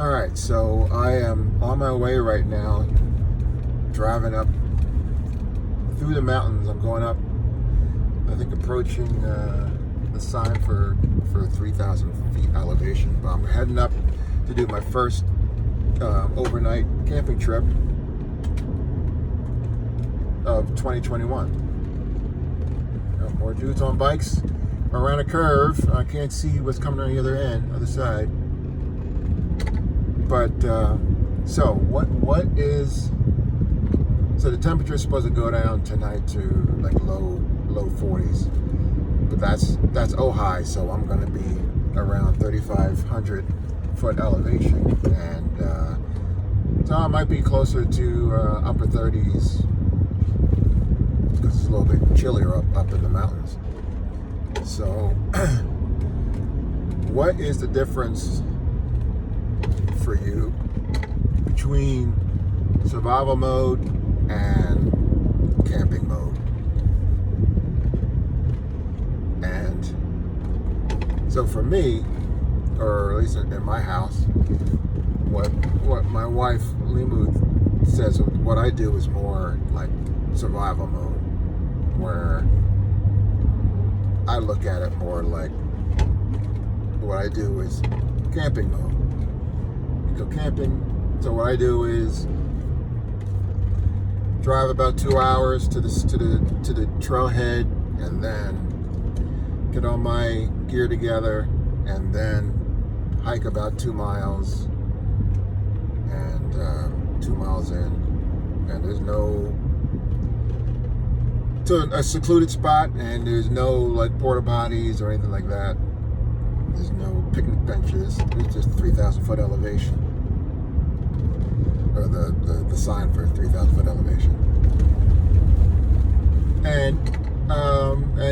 All right, so I am on my way right now, driving up through the mountains. I'm going up, I think, approaching the sign for 3,000 feet elevation. But I'm heading up to do my first overnight camping trip of 2021. More dudes on bikes around a curve. I can't see what's coming on the other end, other side. But so the temperature is supposed to go down tonight to like low 40s, but that's Ojai, so I'm going to be around 3,500 foot elevation, and so I might be closer to upper 30s because it's a little bit chillier up in the mountains. So what is the difference for you between survival mode and camping mode? And so for me, or at least in my house, what my wife Limu says, what I do is more like survival mode, where I look at it more like what I do is camping mode. You go camping, so what I do is drive about 2 hours to the trailhead, and then get all my gear together, and then hike about 2 miles, and 2 miles in, and there's no, to a secluded spot, and there's no like porta potties or anything like that. There's no picnic benches. It's just 3,000 foot elevation, or the sign for 3,000 foot elevation, and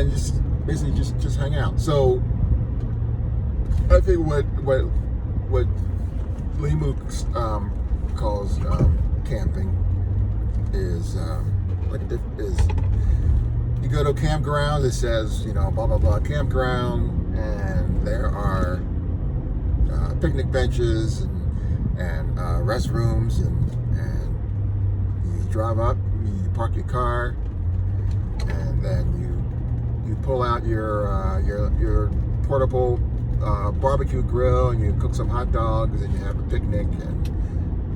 just basically just hang out. So I think what Limu calls camping is you go to a campground that says, blah blah blah campground, and there are picnic benches and restrooms, and you drive up, you park your car, and then you pull out your portable barbecue grill, and you cook some hot dogs, and you have a picnic,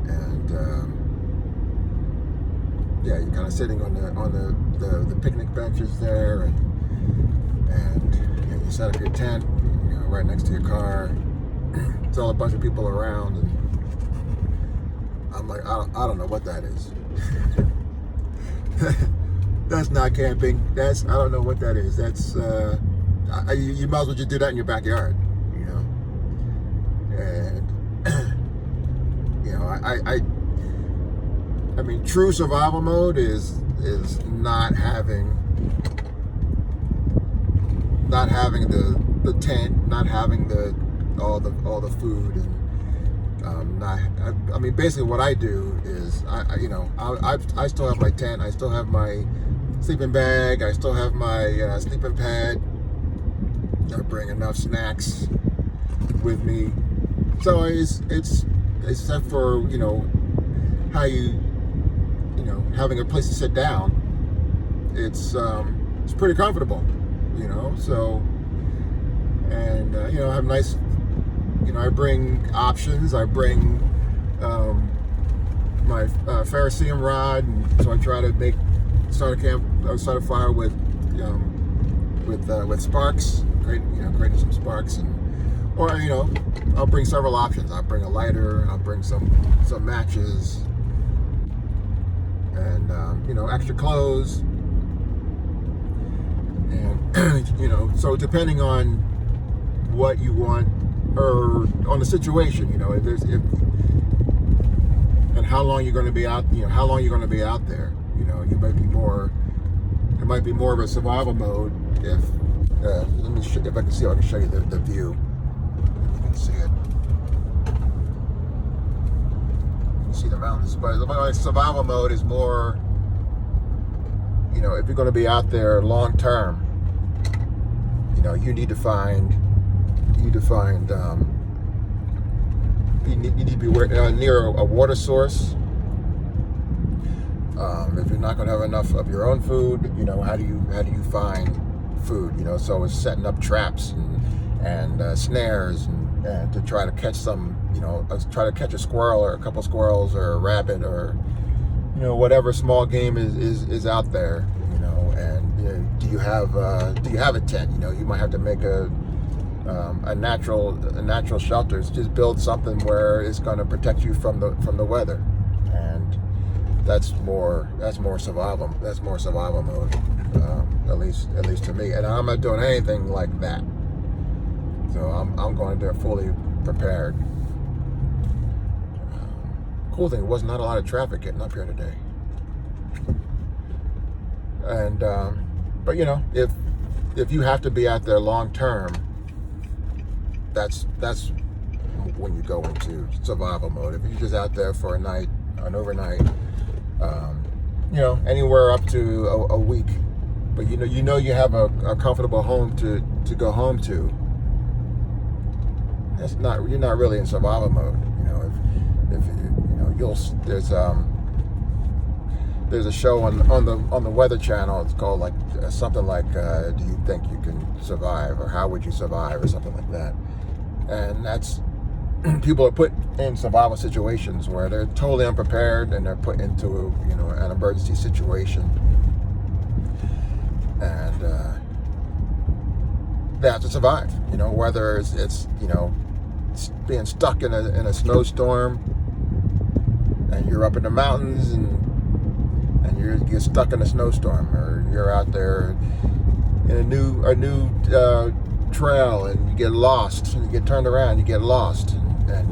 and yeah, you're kind of sitting on the picnic benches there, and you set up your tent, right next to your car. It's all a bunch of people around, and I'm like, I don't know what that is. That's not camping. I don't know what that is. That's you might as well just do that in your backyard, and I mean, true survival mode is not having the tent, not having all the food, and I mean, basically what I do is I still have my tent, I still have my sleeping bag, I still have my sleeping pad. I bring enough snacks with me, so it's except for how having a place to sit down, it's pretty comfortable, so, and I have nice, I bring options. I bring my Ferrocerium rod, and so I try to start a fire with sparks, creating some sparks, or I'll bring several options. I'll bring a lighter, I'll bring some matches, and extra clothes, and so depending on what you want, or on the situation, and how long you're going to be out, how long you're going to be out there. It might be more of a survival mode if let me if I can see if I can show you the view. You can see it. You see the mountains, but survival mode is more, if you're going to be out there long term, you need to find you need to be near a water source. If you're not going to have enough of your own food, how do you find food? So it's setting up traps and snares and to try to catch try to catch a squirrel or a couple squirrels or a rabbit or whatever small game is out there. And do you have a tent? You might have to make a natural shelters. Just build something where it's going to protect you from the weather, and that's more survival. That's more survival mode, at least to me. And I'm not doing anything like that. So I'm going there fully prepared. Cool thing was not a lot of traffic getting up here today. And but if you have to be out there long term, that's when you go into survival mode. If you're just out there for an overnight, anywhere up to a week, but you have a comfortable home to go home to. You're not really in survival mode. There's a show on the Weather Channel. It's called something like do you think you can survive, or how would you survive, or something like that. And that's people are put in survival situations where they're totally unprepared and they're put into an emergency situation, and they have to survive. Whether it's being stuck in a snowstorm, and you're up in the mountains and you get stuck in a snowstorm, or you're out there in a new trail and you get lost, and you get turned around, you get lost, and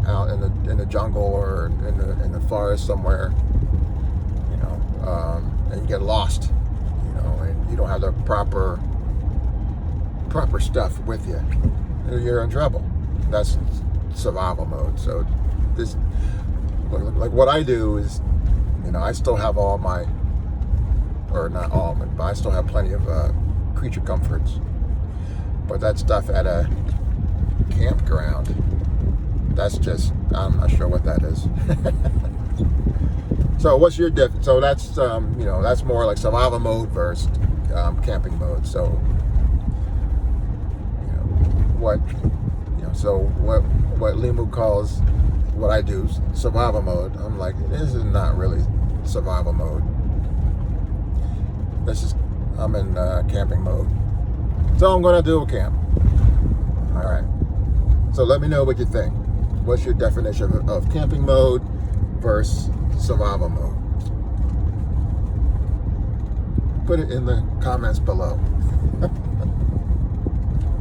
out in the jungle or in the forest somewhere, and you get lost, and you don't have the proper stuff with you, you're in trouble. That's survival mode. So this, like what I do is, I still have all my, or not all, but I still have plenty of creature comforts. But that stuff at a campground, I'm not sure what that is. So what's your so that's that's more like survival mode versus camping mode. So what Limu calls what I do survival mode, I'm like, this is not really survival mode. I'm in camping mode. So I'm gonna do a camp. All right. So let me know what you think. What's your definition of camping mode versus survival mode? Put it in the comments below.